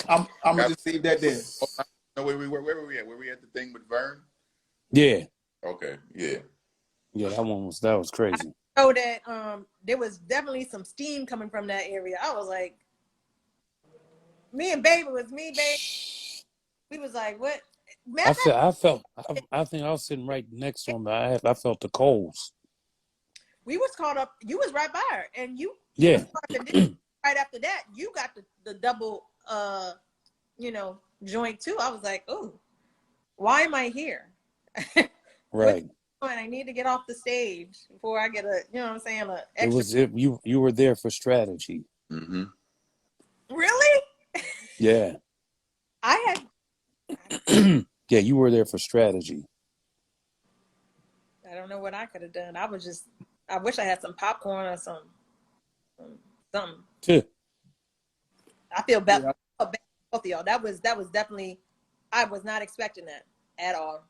I'm gonna just leave that there. No, where were we at? Were we at the thing with Vern? Yeah, Okay, yeah. yeah, that was crazy. So that there was definitely some steam coming from that area. I was like, me, babe. We was like, what? I think I was sitting right next to him, but I felt the coals. We was caught up. You was right by her, and you Yeah. right after that, you got the double, joint too. I was like, oh, why am I here? Right. I need to get off the stage before I get you know what I'm saying? You were there for strategy. Mm-hmm. Really? Yeah. I had. Yeah, you were there for strategy. I don't know what I could have done. I wish I had some popcorn or something. Yeah. I feel bad for both of y'all. That was definitely, I was not expecting that at all.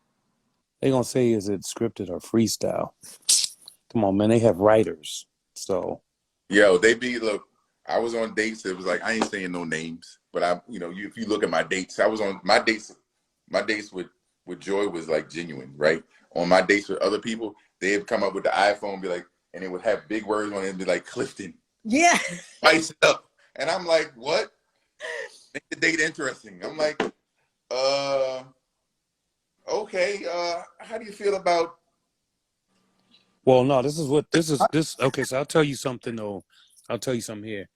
They gonna say, is it scripted or freestyle? Come on, man. They have writers, so. Yo, look. I was on dates. It was like I ain't saying no names, but if you look at my dates, I was on my dates. My dates with Joy was like genuine, right? On my dates with other people, they'd come up with the iPhone, and be like, and it would have big words on it, and be like Clifton. Yeah. Spice it up, and I'm like, what? Make the date interesting. I'm like, okay. How do you feel about? Well, no, this is. Okay, so I'll tell you something though. I'll tell you something here.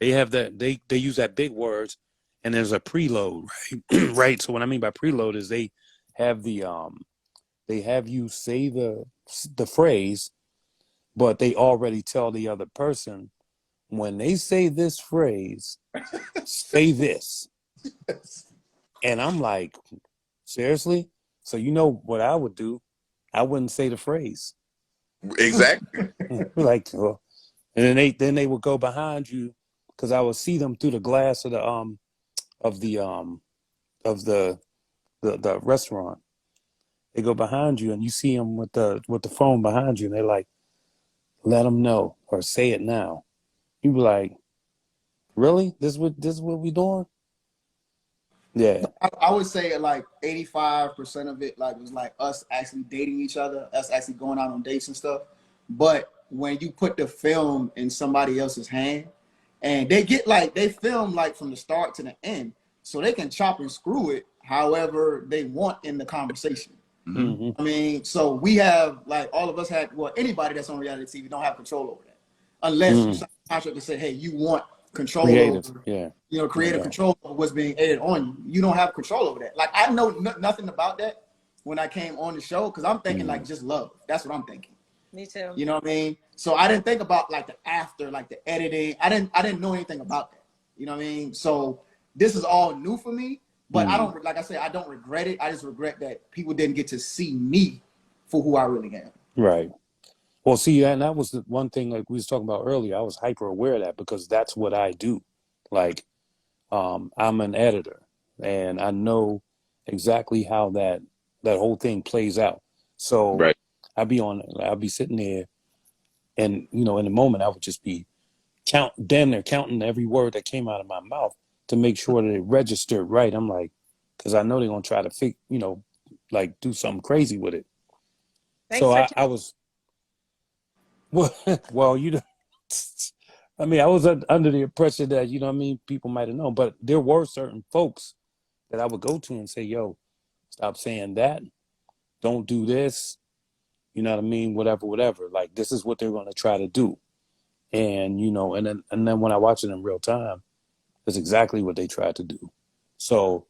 They have that. They use that big words, and there's a preload, right? Right. So what I mean by preload is they have they have you say the phrase, but they already tell the other person when they say this phrase, say this. And I'm like, seriously? So you know what I would do? I wouldn't say the phrase. Exactly. Like, well, and then they would go behind you, because I would see them through the glass of the restaurant. They go behind you, and you see them with the phone behind you, and they're like, "Let them know," or "Say it now." You be like, "Really? This is what we doing?" Yeah. I would say like 85% of it was like us actually dating each other, us actually going out on dates and stuff. But when you put the film in somebody else's hand, and they film like from the start to the end, so they can chop and screw it however they want in the conversation. Mm-hmm. I mean, so we have all of us anybody that's on reality TV don't have control over that, unless you sign a contract to say, hey, you want control over, creative control over what's being aired on you. You don't have control over that. Like, I know nothing about that when I came on the show, because I'm thinking just love. That's what I'm thinking. Me too. You know what I mean? So I didn't think about the after, the editing. I didn't know anything about that. You know what I mean? So this is all new for me, but I don't, like I said, I don't regret it. I just regret that people didn't get to see me for who I really am. Right. Well, see, and that was the one thing like we was talking about earlier. I was hyper aware of that, because that's what I do. Like, I'm an editor, and I know exactly how that whole thing plays out. So right. I'll be sitting there, and in the moment I would just be damn near counting every word that came out of my mouth to make sure that it registered right. I'm like, because I know they're gonna try to do something crazy with it. Thanks, so I was. Well, I mean, I was under the impression that, people might have known, but there were certain folks that I would go to and say, yo, stop saying that. Don't do this. You know what I mean? Whatever. Like, this is what they're going to try to do. And, and then when I watch it in real time, it's exactly what they tried to do. So,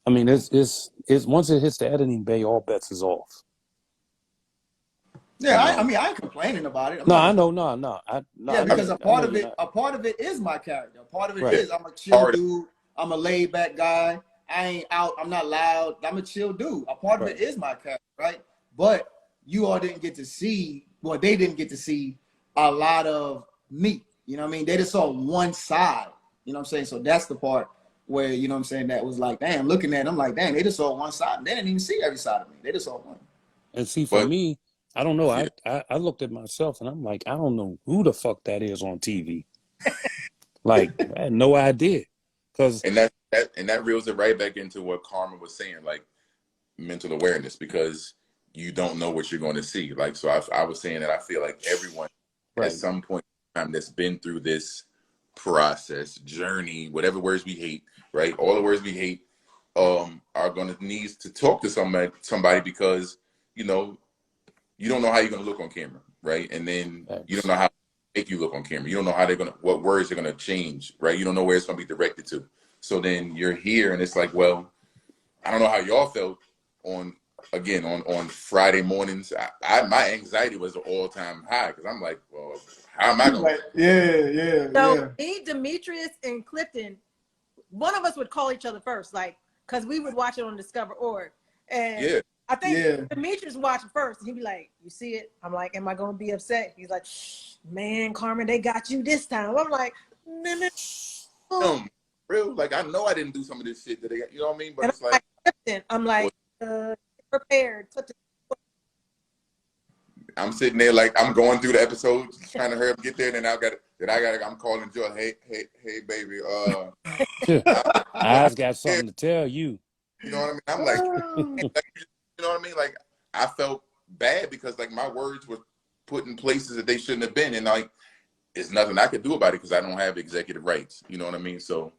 I mean, it's once it hits the editing bay, all bets is off. Yeah, I mean, I ain't complaining about it. I know. Because a part of it is my character. A part of it is I'm a chill dude. I'm a laid back guy. I ain't out. I'm not loud. I'm a chill dude. A part of it is my character, right? But you all didn't get to see. Well, they didn't get to see a lot of me. You know what I mean? They just saw one side. You know what I'm saying? So that's the part where, you know what I'm saying, that was like, damn, looking at them like, damn, they just saw one side. And they didn't even see every side of me. They just saw one. And see, for me, I don't know. I looked at myself and I'm like, I don't know who the fuck that is on TV. Like, I had no idea. Cause And that reels it right back into what Carmen was saying, like mental awareness, because you don't know what you're going to see. Like, so I was saying that I feel like everyone at some point in time that's been through this process, journey, whatever words we hate, right? All the words we hate, are going to need to talk to somebody because, you know, you don't know how you're going to look on camera, right? And then you don't know how to make you look on camera. You don't know how what words are going to change, right? You don't know where it's going to be directed to. So then you're here and it's like, well, I don't know how y'all felt on Friday mornings. My anxiety was an all-time high because I'm like, well, how am I going to? So me, Demetrius, and Clifton, one of us would call each other first, like, because we would watch it on Discover.org. And I think Demetrius watched first. And he'd be like, you see it? I'm like, am I going to be upset? He's like, man, Carmen, they got you this time. I'm like, no. Real, like, I know I didn't do some of this shit that they got, you know what I mean? But it's like, I'm like, prepared. I'm sitting there like I'm going through the episodes, trying to hurry up, get there, and then I'm calling Joy, hey, baby, I've got something to tell you. You know what I mean? I'm like, you know what I mean? Like, I felt bad because like my words were put in places that they shouldn't have been, and like, there's nothing I could do about it because I don't have executive rights. You know what I mean? So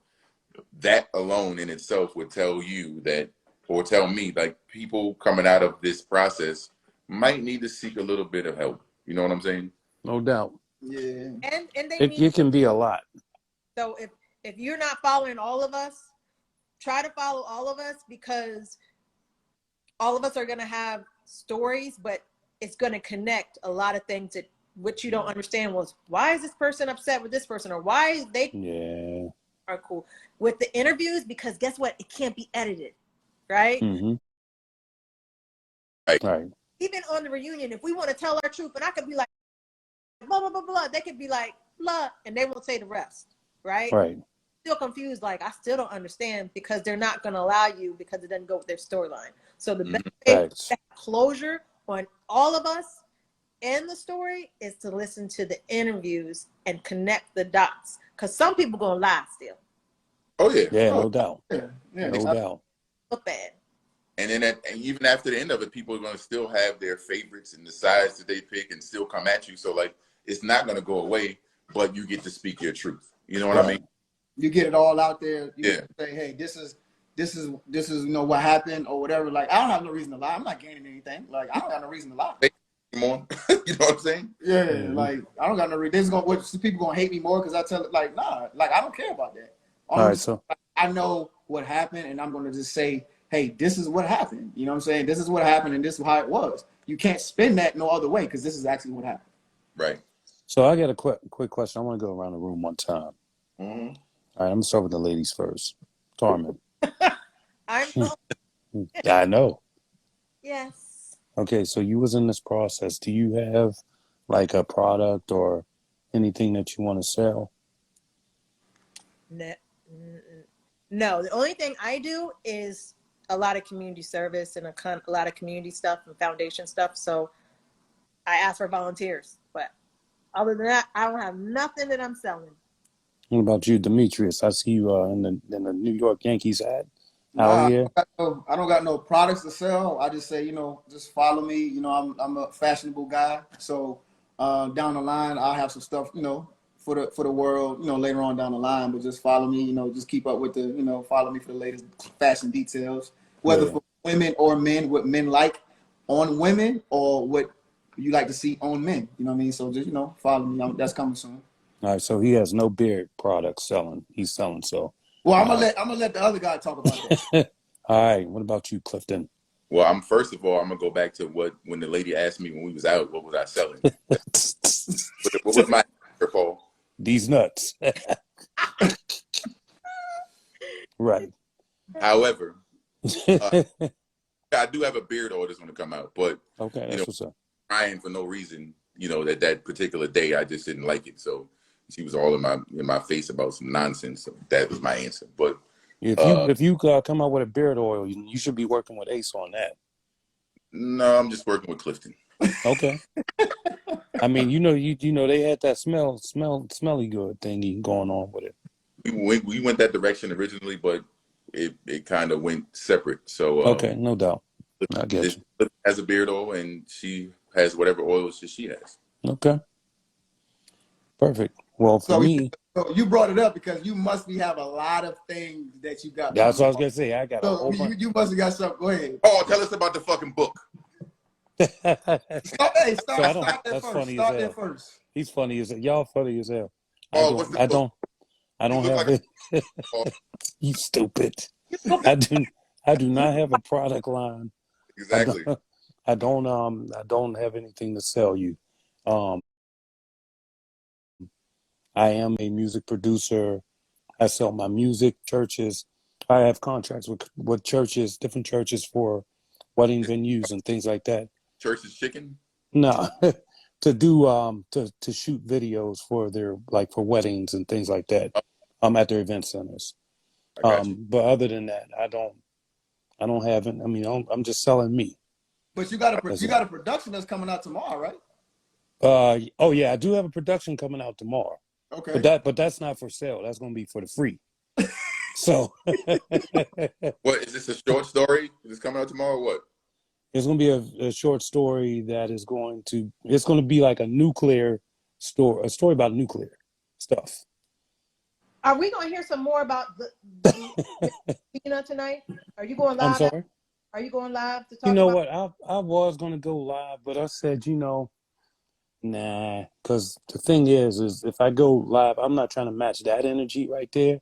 that alone in itself would tell you that, or tell me, like, people coming out of this process might need to seek a little bit of help. You know what I'm saying? No doubt. Yeah. And it can be a lot. So if you're not following all of us, try to follow all of us, because all of us are going to have stories, but it's going to connect a lot of things that what you don't understand was, why is this person upset with this person, or why they are cool with the interviews, because guess what? It can't be edited, right? Mm-hmm. Right. Even on the reunion, if we want to tell our truth, and I could be like, blah, blah, blah, blah, they could be like, blah, and they won't say the rest, right? Right. Still confused, like, I still don't understand, because they're not going to allow you, because it doesn't go with their storyline. So the best way to have closure on all of us and the story is to listen to the interviews and connect the dots, because some people going to lie still. Oh, yeah. Yeah, no doubt. Yeah. No doubt. Look bad. And then and even after the end of it, people are going to still have their favorites and the sides that they pick and still come at you. So, like, it's not going to go away, but you get to speak your truth. You know what I mean? You get it all out there. You say, hey, this is you know what happened or whatever. Like, I don't have no reason to lie. I'm not gaining anything. Like, I don't got no reason to lie. Anymore. You know what I'm saying? Yeah, like, I don't got no reason. People gonna hate me more because I tell it, like, nah, like, I don't care about that. All right, so I know what happened, and I'm gonna just say, hey, this is what happened. You know what I'm saying? This is what happened, and this is how it was. You can't spin that no other way, because this is actually what happened. Right. So I got a quick question. I want to go around the room one time. Mm-hmm. All right, I'm gonna start with the ladies first. Carmen. I know. Yes. Okay, so you was in this process. Do you have like a product or anything that you want to sell? No, the only thing I do is a lot of community service and a lot of community stuff and foundation stuff. So I ask for volunteers, but other than that, I don't have nothing that I'm selling. What about you, Demetrius? I see you in the New York Yankees ad out here. I don't got no products to sell. I just say, just follow me. I'm a fashionable guy. So down the line, I'll have some stuff, for the world, later on down the line. But just follow me. Just keep up with follow me for the latest fashion details, whether for women or men, what men like on women or what you like to see on men. You know what I mean? So just follow me. That's coming soon. All right, so he has no beard products selling. He's selling, so. Well, I'm gonna let the other guy talk about that. All right, what about you, Clifton? Well, first of all, I'm gonna go back to when the lady asked me when we was out, what was I selling? What was my answer, Paul? These nuts. Right. However, I do have a beard order that's gonna come out, but okay, that's what's up. Crying for no reason. That particular day, I just didn't like it. So she was all in my face about some nonsense. So that was my answer. But if you come out with a beard oil, you should be working with Ace on that. No, I'm just working with Clifton. Okay. All I mean, you know, they had that smelly good thingy going on with it. We went that direction originally, but it kind of went separate. So Okay, no doubt. I get this you. has a beard oil, and she has whatever oils that she has. Okay, perfect. Well, for me, so you brought it up because you must have a lot of things that you got. that's what I was gonna say. I got a So whole bunch. you must have got something. Go ahead. Oh, tell us about the fucking book. Start there That's first. funny Start as there hell. first. He's funny as hell. Y'all funny as hell. Oh, what's the book? I don't have like it. You stupid. I do not have a product line. Exactly. I don't have anything to sell you. I am a music producer. I sell my music, churches. I have contracts with churches, different churches for wedding venues and things like that. Church is chicken? No, to do to shoot videos for their for weddings and things like that. At their event centers. I got you. But other than that, I don't have it. I mean, I'm just selling me. But you got a production that's coming out tomorrow, right? Oh yeah, I do have a production coming out tomorrow. Okay. But that's not for sale. That's going to be for the free. So. What is this, a short story that's coming out tomorrow? Or what? It's going to be a short story that is it's going to be like a story about nuclear stuff. Are we going to hear some more about the tonight? Are you going live? I'm sorry? Are you going live to talk You know about? what? I was going to go live, but I said, nah, because the thing is if I go live, I'm not trying to match that energy right there.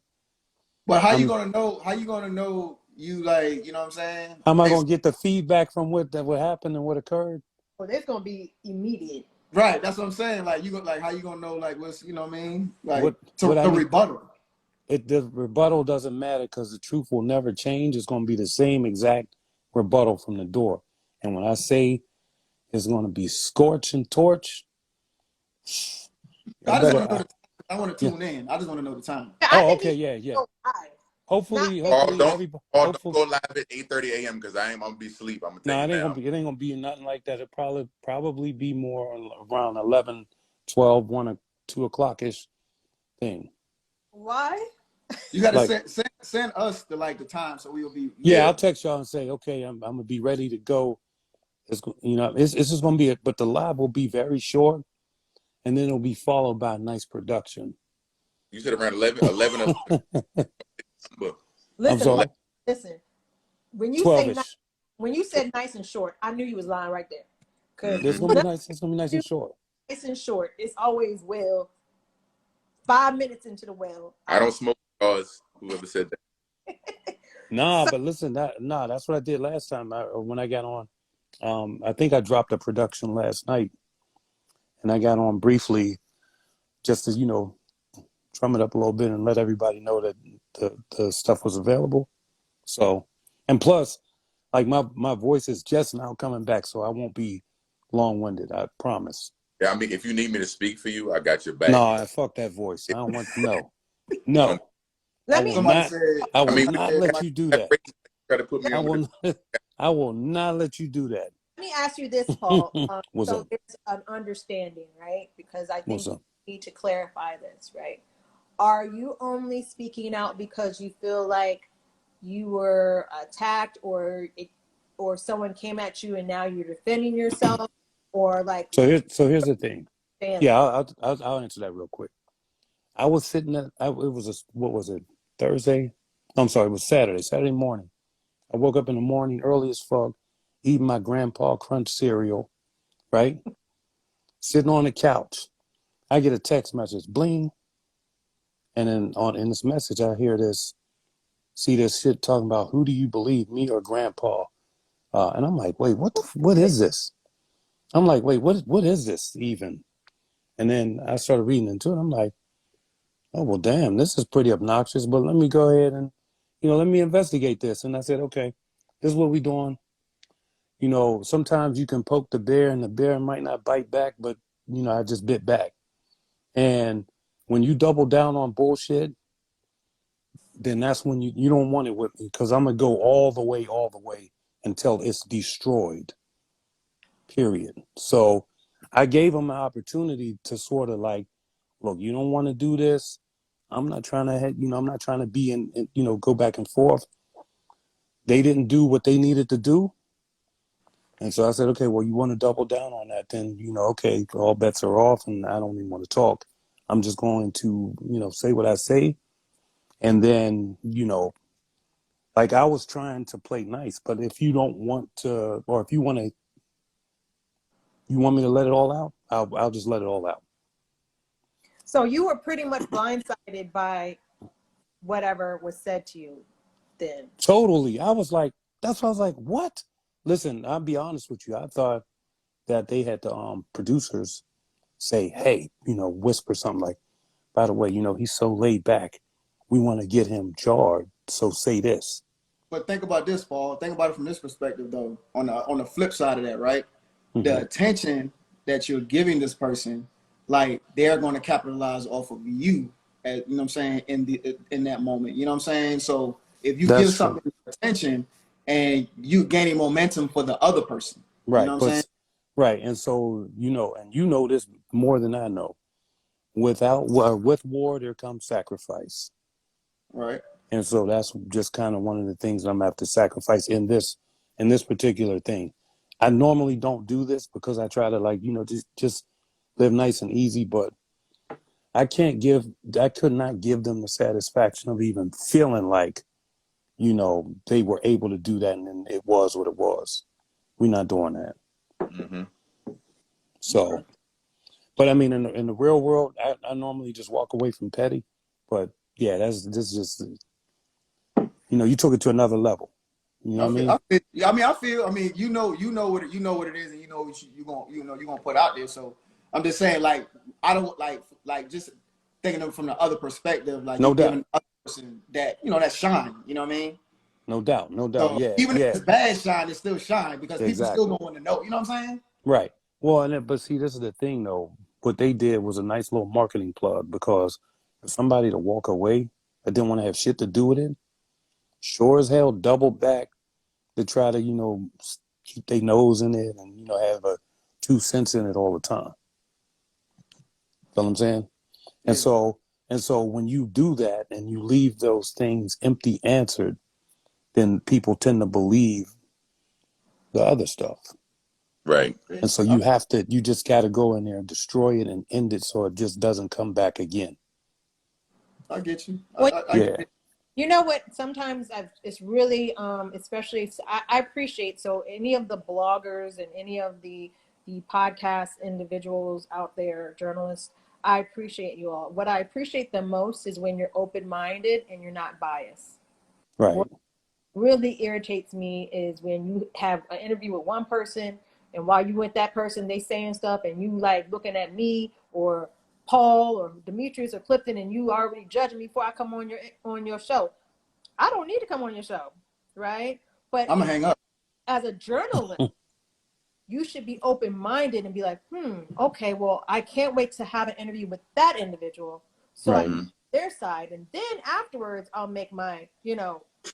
But how you going to know? How you going to know you you know what I'm saying? How am I going to get the feedback from what happened and what occurred? Well, it's going to be immediate. Right. That's what I'm saying. How you going to know what's, you know what I mean? The rebuttal. The rebuttal doesn't matter because the truth will never change. It's going to be the same exact rebuttal from the door. And when I say it's going to be scorch and torch, I just want to know I want to tune in. I just want to know the time. Oh, okay, yeah. Hopefully, don't go live at 8:30 a.m. because I'm gonna be asleep. I'm gonna it ain't gonna be nothing like that. It probably be more around 11, 12, 1 or 2 o'clock ish thing. Why? You got to send us the time so we'll be. Yeah, I'll text y'all and say, okay, I'm gonna be ready to go. It's just gonna be but the live will be very short, and then it'll be followed by a nice production. You said around 11. Listen. When you said nice and short, I knew you was lying right there. Because it's gonna be nice. It's gonna be nice and short. Nice and short. It's always 5 minutes into the well. I don't smoke cigars. Whoever said that. Nah, but listen, that's what I did last time. When I got on, I think I dropped a production last night, and I got on briefly, just to drum it up a little bit and let everybody know that the stuff was available. So, and plus, my voice is just now coming back, so I won't be long-winded. I promise. Yeah, I mean, if you need me to speak for you, I got your back. No, fuck that voice. I don't want no. Let me. I will not let you do that. Try to put me on. I will not let you do that. Let me ask you this, Paul. What's so up? it's an understanding, right? Because I think you need to clarify this, right? Are you only speaking out because you feel like you were attacked or someone came at you and now you're defending yourself, or So here's the thing. Yeah, I'll answer that real quick. I was sitting what was it, Thursday? I'm sorry, it was Saturday morning. I woke up in the morning early as fuck, eating my Grandpa Crunch cereal, right? Sitting on the couch. I get a text message, bling. And then in this message, I see this shit talking about, who do you believe, me or Grandpa? And I'm like, wait, what is this? I'm like, wait, what is this even? And then I started reading into it. I'm like, oh, well, damn, this is pretty obnoxious, but let me go ahead and, let me investigate this. And I said, okay, this is what we're doing. Sometimes you can poke the bear and the bear might not bite back, but, I just bit back. And when you double down on bullshit, then that's when you don't want it with me, because I'm going to go all the way until it's destroyed, period. So I gave them an opportunity to sort of like, look, you don't want to do this. I'm not trying to, I'm not trying to be in, go back and forth. They didn't do what they needed to do. And so I said, okay, well, you want to double down on that, then, okay, all bets are off and I don't even want to talk. I'm just going to, say what I say. And then, like I was trying to play nice, but if you don't want to, or if you want me to let it all out, I'll just let it all out. So you were pretty much blindsided by whatever was said to you then. Totally. That's why I was like, what? Listen, I'll be honest with you. I thought that they had the producers say, hey, whisper something like, by the way, he's so laid back. We want to get him jarred. So say this. But think about this, Paul. Think about it from this perspective, though. On the flip side of that, right? Mm-hmm. The attention that you're giving this person, like they're going to capitalize off of you, you know what I'm saying, in that moment. You know what I'm saying? So if you give something attention and you gaining momentum for the other person, right? You know what I'm saying? Right, and so and you know this more than I know. With war, there comes sacrifice. Right. And so that's just kind of one of the things I'm gonna have to sacrifice in this particular thing. I normally don't do this because I try to just live nice and easy, but I could not give them the satisfaction of even feeling like, they were able to do that and it was what it was. We're not doing that. Mm-hmm. So, okay. But I mean, in the real world, I normally just walk away from petty, but yeah, this is just, you took it to another level. You know what I mean? I feel, you know what it is, and you know what you're gonna put out there. So I'm just saying, like, I don't like just thinking of it from the other perspective, like no doubt. Giving the other person that that shine. You know what I mean? No doubt. So Yeah. Even if it's bad shine, it's still shine because people Exactly. still don't want to know. You know what I'm saying? Right. Well, but see, this is the thing, though. What they did was a nice little marketing plug because for somebody to walk away that didn't want to have shit to do with it, sure as hell double back to try to, keep their nose in it and, have a 2 cents in it all the time. Feel what I'm saying? Yeah. And so when you do that and you leave those things empty answered, then people tend to believe the other stuff. Right. And so you just got to go in there and destroy it and end it so it just doesn't come back again. I get you. I get it. You know what? Sometimes it's really, especially, I appreciate, so any of the bloggers and any of the podcast individuals out there, journalists, I appreciate you all. What I appreciate the most is when you're open-minded and you're not biased. Right. What really irritates me is when you have an interview with one person and while you with that person, they saying stuff and you like looking at me or Paul or Demetrius or Clifton and you already judging me before I come on your show. I don't need to come on your show, right? But I'm gonna hang up. As a journalist, you should be open-minded and be like, okay, well, I can't wait to have an interview with that individual so I can their side, and then afterwards I'll make my,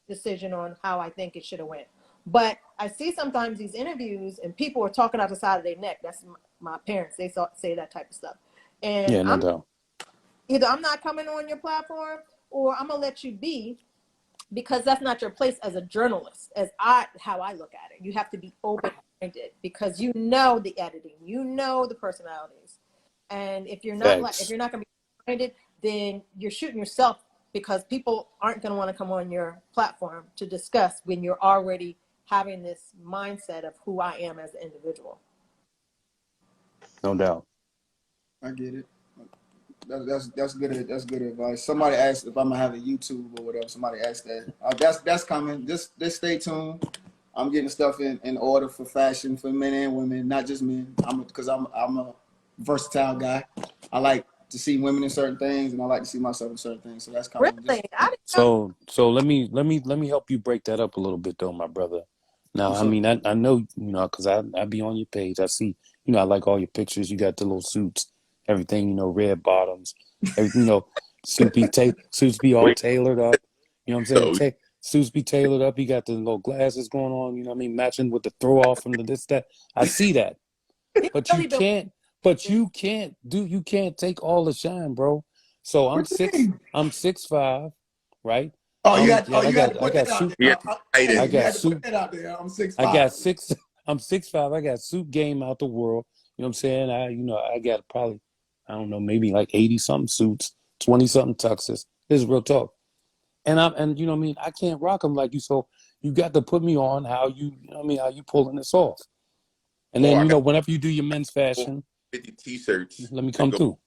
decision on how I think it should have went. But I see sometimes these interviews and people are talking out the side of their neck. That's my parents. They say that type of stuff. And yeah, no doubt. Either I'm not coming on your platform or I'm going to let you be because that's not your place as a journalist, how I look at it. You have to be open-minded because you know the editing, you know the personalities. And if you're not if you're not going to be open-minded, then you're shooting yourself because people aren't going to want to come on your platform to discuss when you're already having this mindset of who I am as an individual. No doubt. I get it. That's good. That's good advice. Somebody asked if I'm gonna have a YouTube or whatever. Somebody asked that. That's coming. Just stay tuned. I'm getting stuff in order for fashion for men and women, not just men. Because I'm a versatile guy. I like to see women in certain things, and I like to see myself in certain things. So that's coming. Really? So let me help you break that up a little bit, though, my brother. Now, I mean, I know, because I be on your page. I see, I like all your pictures. You got the little suits, everything, red bottoms, everything, suits be all tailored up. You know what I'm saying? Suits be tailored up. You got the little glasses going on, matching with the throw off and the this, that. I see that. But But you can't take all the shine, bro. So I'm What you mean? 6'5", right? Oh, you had to I put got that out soup. Yeah, there. tight Hey, I end. you got had to put soup. that out there. I'm I got 6'5". 6. I'm 6'5". I got soup game out the world. You know what I'm saying? I got probably, I don't know, maybe like 80 something suits, 20 something tuxes. This is real talk. And you know what I mean? I can't rock them like you. So you got to put me on how you know what I mean, how you pulling this off. And Oh, then, I got whenever you do your men's fashion, 50 t-shirts let me that come go through.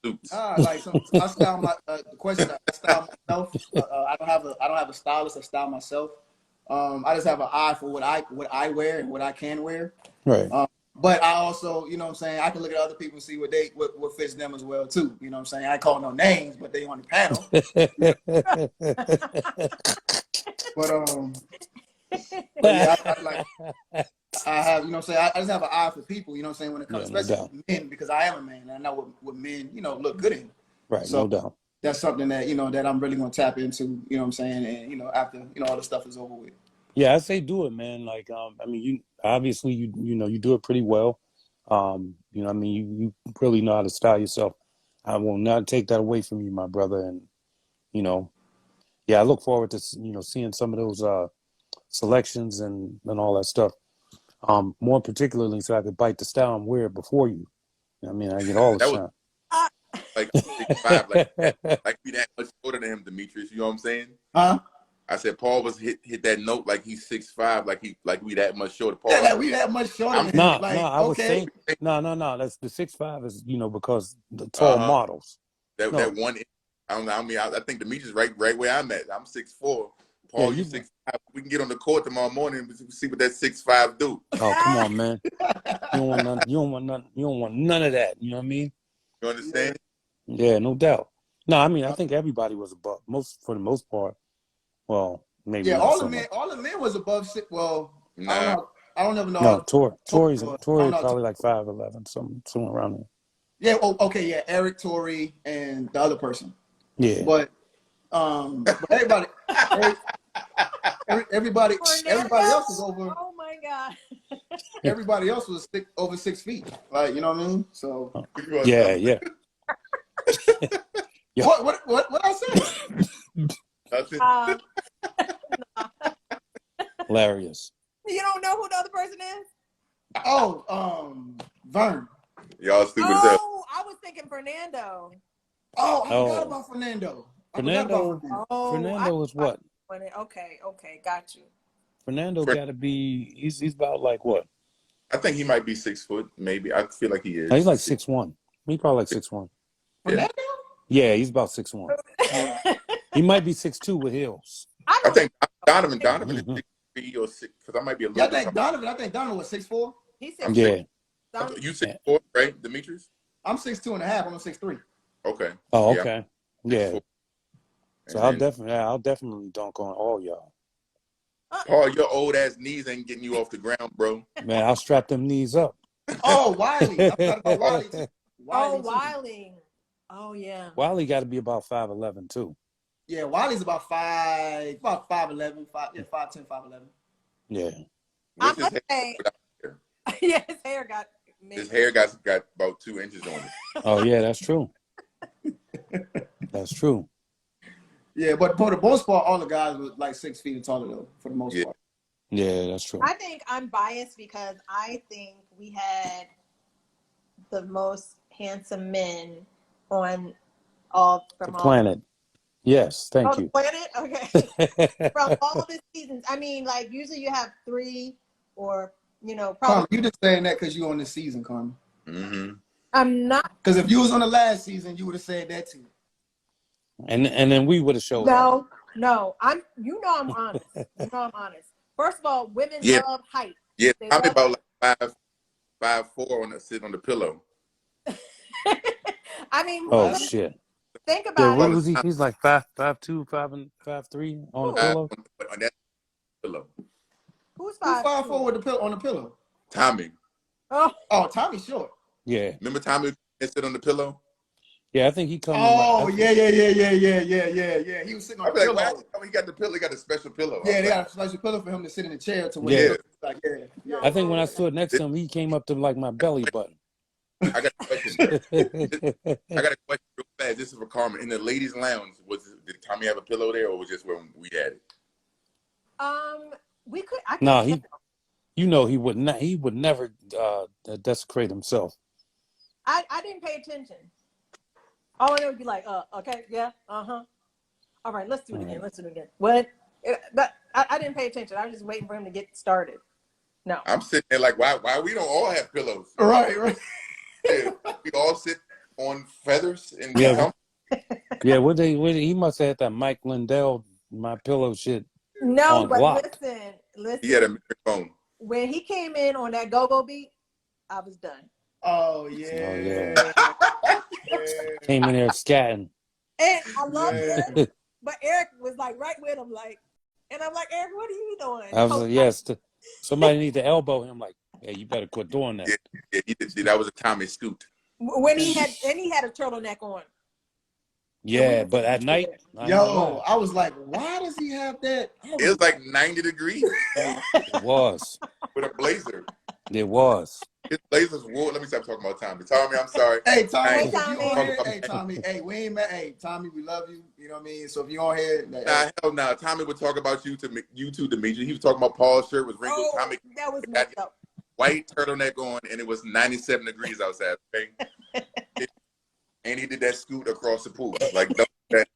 suits. Like so I style my the question. I style myself. I don't have a stylist. I style myself. I just have an eye for what I wear and what I can wear. Right. But I also, you know what I'm saying, I can look at other people and see what fits them as well too. You know what I'm saying? I ain't call no names, but they on the panel. But yeah, I have, you know what I'm saying, I just have an eye for people, you know what I'm saying, when it comes, Yeah, no especially doubt. men, because I am a man and I know what men, look good in. Right, So no doubt. that's something that, that I'm really gonna tap into, you know what I'm saying, and after, all the stuff is over with. Yeah, I say do it, man. Like, I mean, you obviously you do it pretty well. You know, I mean, you really know how to style yourself. I will not take that away from you, my brother. And you know, yeah, I look forward to seeing some of those selections and all that stuff. More particularly, so I could bite the style and wear it before you. I mean, I get all the That was shine. like 6'5", like that, like be that much shorter than him, Demetrius. You know what I'm saying? Huh? I said Paul was hit that note like he's 6'5", like we that much shorter. Paul, Yeah, like we that much shorter than him. No, Like, I was okay. saying no. That's the 6'5" is because the tall uh-huh. models. That one. I don't know. I mean, I think Demetrius right where I'm at. I'm 6'4". Yeah, Paul, you 6'5". We can get on the court tomorrow morning and see what that 6'5" do. Oh, come on, man. You don't want none. You don't want none. You don't want none of that. You know what I mean? You understand? Yeah, no doubt. No, I mean, I think everybody was above for the most part. Well, maybe Yeah, not so much. all the men was above 6. Well, I don't Nah. know. I don't ever know. No, Tory I don't know. probably like 5'11", somewhere around there. Yeah. Oh, okay. Yeah, Eric, Tory, and the other person. Yeah. But everybody, everybody else was over. Oh my God. Everybody else was over 6 feet. Like, you know what I mean? So. Yeah. Yeah. What I say? Hilarious. You don't know who the other person is? Oh, Vern. Y'all stupid as hell. Oh, I was thinking Fernando. Oh, I forgot about Fernando. Fernando is what? Okay, got you. Fernando got to be. He's about like what? I think he might be 6 foot. Maybe I feel like he is. No, he's like 6'1". He probably like 6'1". Fernando? Yeah, he's about 6'1". He might be 6'2" with heels. I think Donovan is 6'3" or 6, because I might be a little. I think Donovan was 6'4". He's 6'4". Yeah. You 6'4", right, Demetrius? I'm 6'2.5". I'm 6'3". Okay. Oh, okay. Yeah. So I'll definitely dunk on all y'all. Paul, your old ass knees ain't getting you off the ground, bro. Man, I'll strap them knees up. Oh, Wiley. I forgot about Wiley too. Wiley. Oh yeah. Wiley got to be about 5'11" too. Yeah, Wiley's about 5'11", 5'10", 5'11". Yeah. I must say, yeah, his hair got about 2 inches on it. Oh yeah, that's true. That's true. Yeah, but for the most part, all the guys were like 6 feet taller though, for the most part. Yeah, that's true. I think I'm biased because I think we had the most handsome men on the planet. Yes, thank you. The planet? Okay. From all the seasons. I mean, like usually you have 3 or probably. Carmen, you just saying that because you on this season, Carmen. Mm-hmm. I'm not. Because if you was on the last season, you would have said that too. And then we would have showed up. No, I'm honest. I'm honest. First of all, women love height. Yeah, I'm about like 5'4" sitting on the pillow. I mean, oh shit. Think about it. What was he? He's like 5'2", 5'3" on the pillow. On that pillow. Who's 5'4" with the pillow on the pillow? Tommy. Oh, Tommy's short. Yeah. Remember Tommy sit on the pillow? Yeah, I think he comes. Oh, yeah. He was sitting on the pillow. He got the pillow. He got a special pillow. Yeah, they got a special pillow for him to sit in the chair to win. Yeah. I think when I stood next to him, he came up to like my belly button. I got a question. I got a question real fast. This is for Carmen. In the ladies' lounge, did Tommy have a pillow there, or was it just where we had it? We could. No, you know, he would not. He would never desecrate himself. I didn't pay attention. Oh, it would be like, okay, yeah, all right, let's do it again. Let's do it again. What? But I didn't pay attention. I was just waiting for him to get started. No, I'm sitting there like, why we don't all have pillows? Right. Yeah, we all sit on feathers and yeah. He must have had that Mike Lindell My Pillow shit. no, but lock. listen. He had a microphone. When he came in on that go-go beat, I was done. Oh yeah. Came in there scatting. And I loved it, but Eric was like right with him, like, and I'm like, Eric, what are you doing? I was like, yes, somebody need to elbow him. Like, hey, you better quit doing that. Yeah, he did. That was a Tommy scoot. When he had a turtleneck on. Yeah, but at night, I was like, why does he have that? It was like 90 degrees. It was. With a blazer. It was. His blazers wore. Let me stop talking about Tommy. Tommy, I'm sorry. Hey, Tommy. Hey, If you Tommy. on here, hey, Tommy. Hey, we ain't mad. Hey, Tommy, we love you. You know what I mean? So if you on here, Hell no. Tommy would talk about you too, Demetri. He was talking about Paul's shirt was wrinkled. Oh, Tommy that was messed up. white turtleneck on, and it was 97 degrees outside. Okay? And he did that scoot across the pool. Like, that.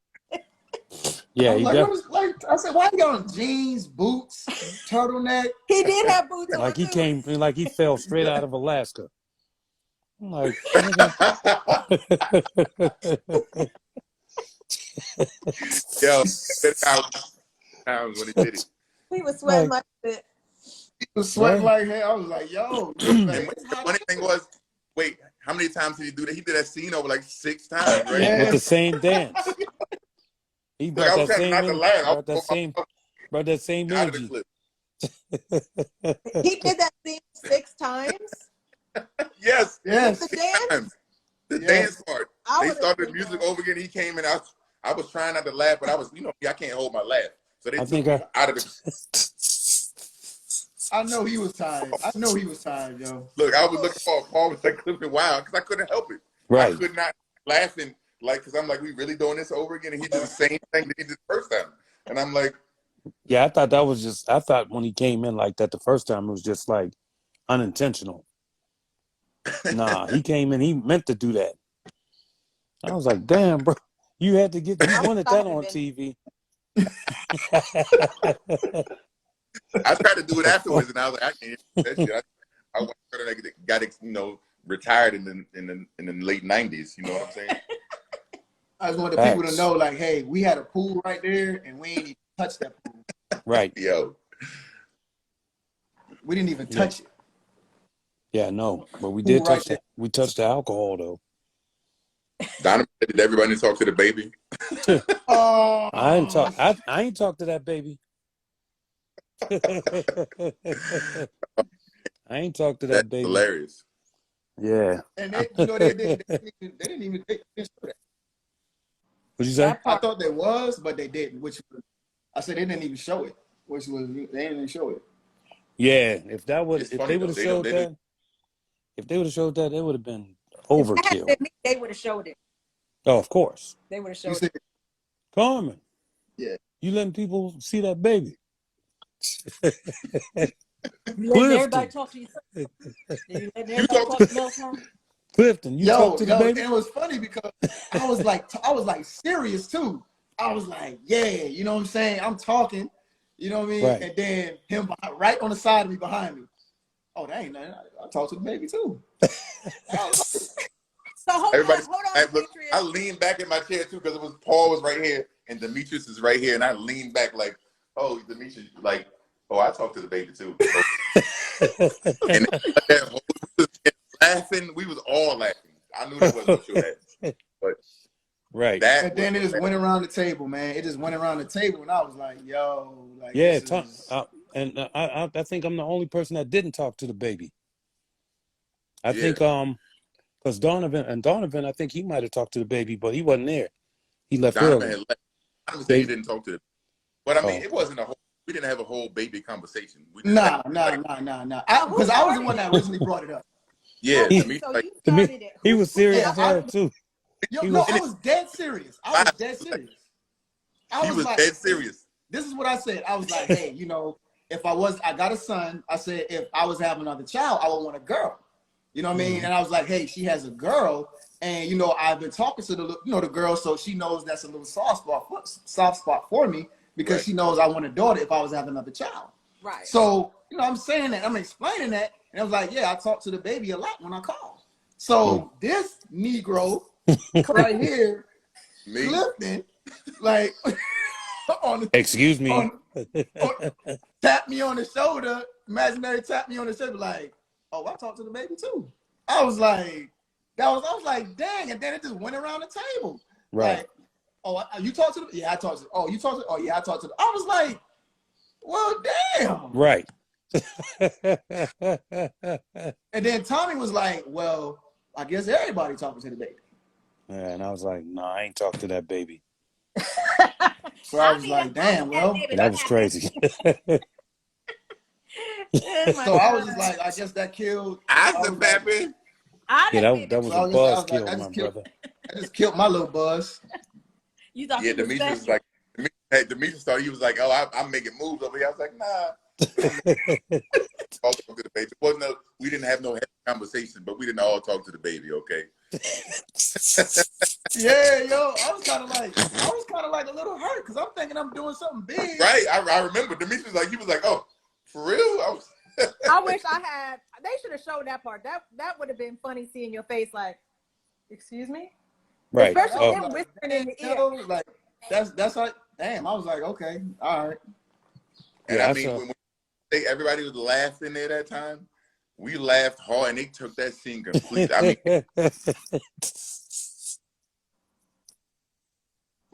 Yeah, I said, why you got on jeans, boots, turtleneck? He did have boots on. like he came, like he fell straight out of Alaska. I'm like, Yo, times when he did it. He was sweating like shit. He was sweating like hell. I was like, yo. The funny thing was, wait, how many times did he do that? He did that scene over like 6 times, right? with the same dance. He brought that same, brought that same energy. He did that scene 6 times. Yes. The dance. The dance part. They started the music over again. He came in. I was trying not to laugh, but I was, I can't hold my laugh. So they took me out of the. I know he was tired. Yo. Look, I was looking for Paul was like clipping wild because I couldn't help it. Right. I could not laughing because I'm like, we really doing this over again? And he did the same thing that he did the first time. And I'm like, yeah, I thought when he came in like that the first time, it was just like unintentional. Nah, he came in, he meant to do that. I was like, damn, bro, you wanted that on TV. I tried to do it afterwards, and I was like, I can't do that shit. I went to got retired in the late 90s. You know what I'm saying? I just want the people to know, like, hey, we had a pool right there, and we ain't even touched that pool. Right. Yo. We didn't even touch it. Yeah, no, but we did touch that. We touched the alcohol though. Donovan, did everybody talk to the baby? Oh, I ain't talked to that baby. I ain't talked to that baby. Hilarious. Yeah. And they didn't even show that. What'd you say? I thought there was, but they didn't. I said they didn't even show it. They didn't even show it. Yeah, if they would have showed that, it would have been overkill. They would have showed it. Oh, of course. They would have showed it. Carmen. Yeah. You letting people see that baby? Everybody talk to you. Clifton, you talk to the baby? It was funny because I was like serious too. I was like, yeah, you know what I'm saying? I'm talking, you know what I mean? Right. And then him right on the side of me, behind me. Oh, that ain't nothing. I talked to the baby too. So hold on. Look, I leaned back in my chair too because Paul was right here and Demetrius is right here, and I leaned back like, oh, Demetrius, like, oh, I talked to the baby too. And that whole laughing, we was all laughing. I knew that wasn't sure that, but right. And then it just went around the table, man. It just went around the table, and I was like, yo, like, yeah. I think I'm the only person that didn't talk to the baby. I think because Donovan, I think he might have talked to the baby, but he wasn't there. He left early. Donovan he didn't talk to the. But I mean, it wasn't we didn't have a whole baby conversation. Nah. Because I was the one that originally brought it up. Yeah, Okay, to me, so like, you To me, started it. he was serious Yeah, as hell too. yo, He no, was. I was dead serious. I was dead serious. I he was was like, dead serious. this is what I said. I was like, hey, you know, if I got a son, I said, if I was having another child, I would want a girl. You know what I mean? And I was like, hey, she has a girl. And, you know, I've been talking to the girl, so she knows that's a little soft spot for me because she knows I want a daughter if I was having another child. Right. So, you know, I'm saying that, I'm explaining that. And I was like, yeah, I talk to the baby a lot when I call. So this Negro right here, Clifton, like, Excuse me. tap me on the shoulder, imaginary tap me on the shoulder, like, oh, I talked to the baby too. I was like, I was like, dang, and then it just went around the table. Right. Like, oh, you talked to the, yeah, I talked to, oh, you talked to, oh, yeah, I talked to the, I was like, well, damn. Right. And then Tommy was like, well, I guess everybody talking to the baby. Yeah, and I was like, no, I ain't talked to that baby. So I was like, damn, well. That was crazy. So I was just like, I guess that killed. I said, Pappy. Yeah, that was So a buzz like, kill, my brother. I just killed my little buzz. You thought Yeah, Demetrius was like, Demetrius thought he was like, oh, I'm making moves over here. I was like, nah. Talking to the baby. We didn't have no heavy conversation, but we didn't all talk to the baby, okay? Yeah, yo, I was kind of like a little hurt because I'm thinking I'm doing something big. Right, I remember Demetrius he was like, oh, for real? I wish I had. They should have showed that part. That would have been funny seeing your face, like, excuse me, Right. Especially them whispering in the ear. Like that's like, damn. I was like, okay, all right. And yeah, I mean, when everybody was laughing there that time, we laughed hard, and they took that scene completely. I mean,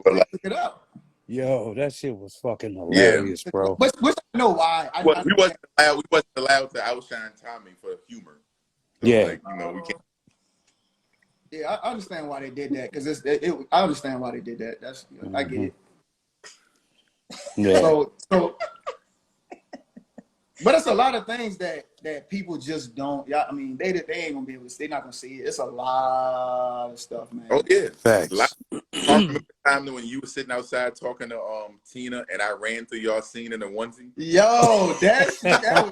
but like, Look it up. yo, that shit was fucking hilarious, bro. Which I know why. we wasn't allowed to outshine Tommy for humor. So, Yeah, like, you know, we can't. Yeah, I understand why they did that because I understand why they did that. That's I get it. Yeah. So, but it's a lot of things that people just don't. Yeah, I mean, they ain't gonna be able to. They're not gonna see it. It's a lot of stuff, man. Oh yeah, Facts. I remember the time when you were sitting outside talking to Tina, and I ran through y'all scene in a onesie. Yo, that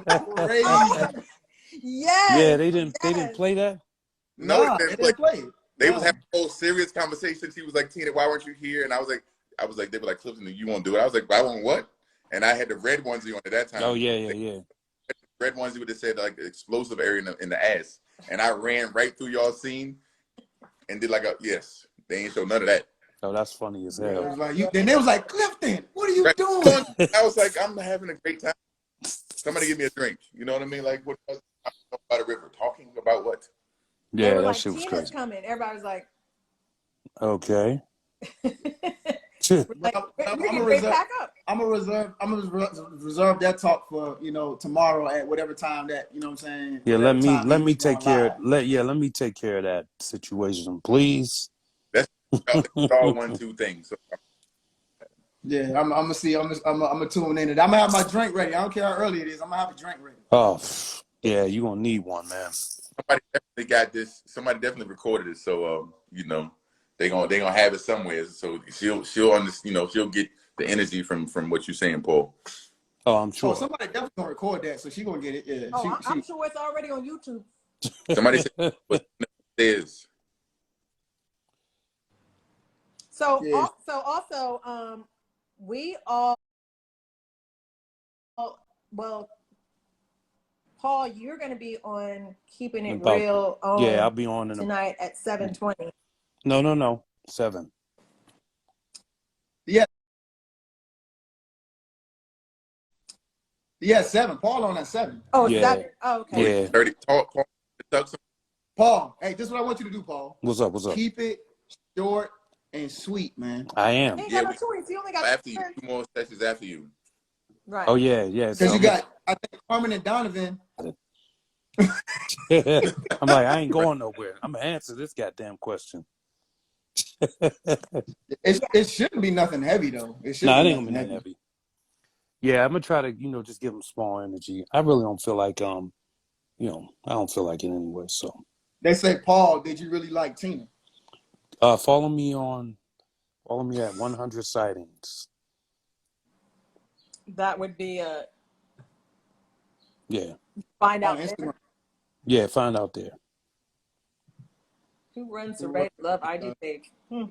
was crazy. Yes. Yeah, they didn't play that. No, they didn't play it. They was having a whole serious conversation. She was like, Tina, why weren't you here? And I was like, they were like, Clifton, you won't do it. I was like, I won't what? And I had the red onesie on at that time. Oh yeah. Red onesie would have said like explosive area in the ass. And I ran right through y'all scene and did like yes. They ain't show none of that. Oh, that's funny as hell. Was like, then they was like, Clifton, what are you doing? I was like, I'm having a great time. Somebody give me a drink. You know what I mean? Like, what by the river? Talking about what? Yeah, that like, shit was Tina's crazy. coming. Everybody was like, okay. like, I'm gonna reserve that talk for tomorrow at whatever time that what I'm saying. Yeah, let me take care. Let me take care of that situation, please. That's all 1, 2 things. So, yeah, I'm gonna see. I'm gonna tune in. I'm gonna have my drink ready. I don't care how early it is. I'm gonna have a drink ready. Oh, yeah, you gonna need one, man. Somebody definitely got this. Somebody definitely recorded it. So they gonna have it somewhere. So she'll she'll get the energy from what you're saying, Paul. Oh, I'm sure. Oh, somebody definitely gonna record that, so she gonna get it. Yeah. Oh, I'm sure it's already on YouTube. Somebody said what it is. So Yeah. Also, we all, well, Paul, you're going to be on Keeping It Real I'll be on tonight at 7:20. No, 7. Yeah, 7. Paul on at 7. Oh, yeah. 7. Oh, okay. Yeah. 30. Paul, hey, this is what I want you to do, Paul. What's up? Keep it short and sweet, man. I am. He ain't got no choice. He only got After you, 2 more sessions after you. Right. Oh yeah. Because you got, I think, Carmen and Donovan. I'm like, I ain't going nowhere. I'm gonna answer this goddamn question. It shouldn't be nothing heavy though. It No, it ain't gonna be nothing heavy. Yeah, I'm gonna try to, just give them small energy. I really don't feel like, you know, I don't feel like it anyway. So They say, Paul, did you really like Tina? follow me at 100 sightings. That would be a find out Instagram. there. Yeah, find out there. Who runs the Red Love IG page? I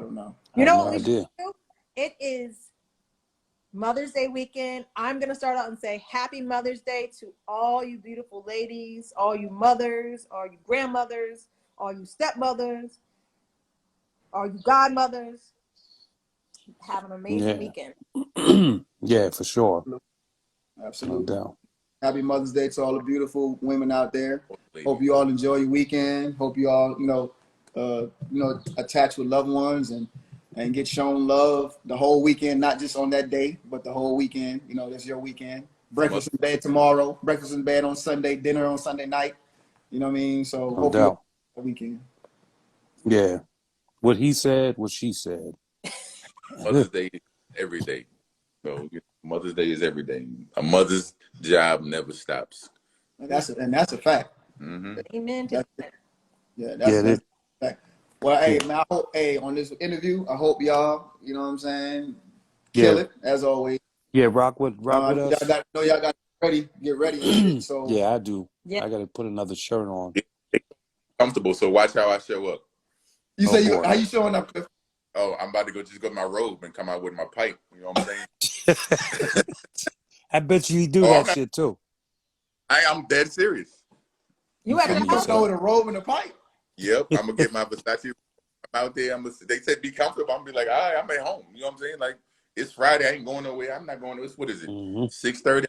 don't know. You know what no we idea. should do? It is Mother's Day weekend. I'm going to start out and say Happy Mother's Day to all you beautiful ladies, all you mothers, all you grandmothers, all you stepmothers, all you godmothers. Have an amazing weekend. Yeah, for sure. Absolutely. No doubt. Happy Mother's Day to all the beautiful women out there. Hope you all enjoy your weekend. Hope you all, attach with loved ones and get shown love the whole weekend, not just on that day, but the whole weekend. You know, that's your weekend. Breakfast in bed tomorrow, breakfast in bed on Sunday, dinner on Sunday night. You know what I mean? So No doubt. The weekend. Yeah. What he said, what she said. Mother's Day is every day. So Mother's Day is every day. A mother's job never stops. And that's a fact. Mm-hmm. Amen to that. Yeah, that's a fact. Well, hey, man, I hope, on this interview, I hope y'all, you know what I'm saying, kill it, as always. Yeah, rock with us. Y'all got ready, get ready and shit. So yeah, I do. Yeah. I got to put another shirt on. Comfortable, so watch how I show up. You say how you showing up, Cliff? Oh, I'm about to go to my robe and come out with my pipe. You know what I'm saying? I bet you do that shit too. I'm dead serious. You at the house? Go with a robe and a pipe? Yep, I'm gonna get my Versace out there. They said be comfortable. I'm gonna be like, all right, I'm at home. You know what I'm saying? Like, it's Friday. I ain't going nowhere. I'm not going to. What is it? 6:30.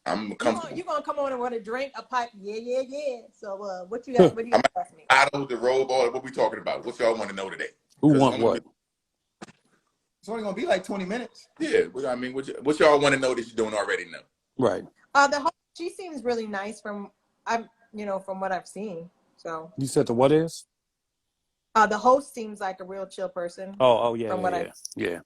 I'm comfortable. You gonna come on and want to drink a pipe? Yeah. So what you got? What do you ask me? Out of the robe, or what we talking about? What y'all want to know today? Who want what? It's only gonna be like 20 minutes. Yeah, I mean, what y'all want to know that you don't already know? Right. She seems really nice from what I've seen. So you said the what is? The host seems like a real chill person. Oh yeah, yeah.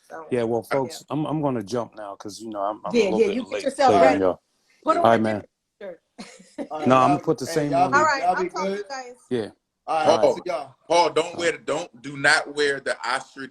So, yeah, well, folks, I'm going to jump now because I'm a little bit you late. get yourself ready. Put on all right, man. Shirt. No, I'm gonna put the same one. All right, I'll I'll be talk to good. you guys. Yeah. All right, Paul, do not wear the ostrich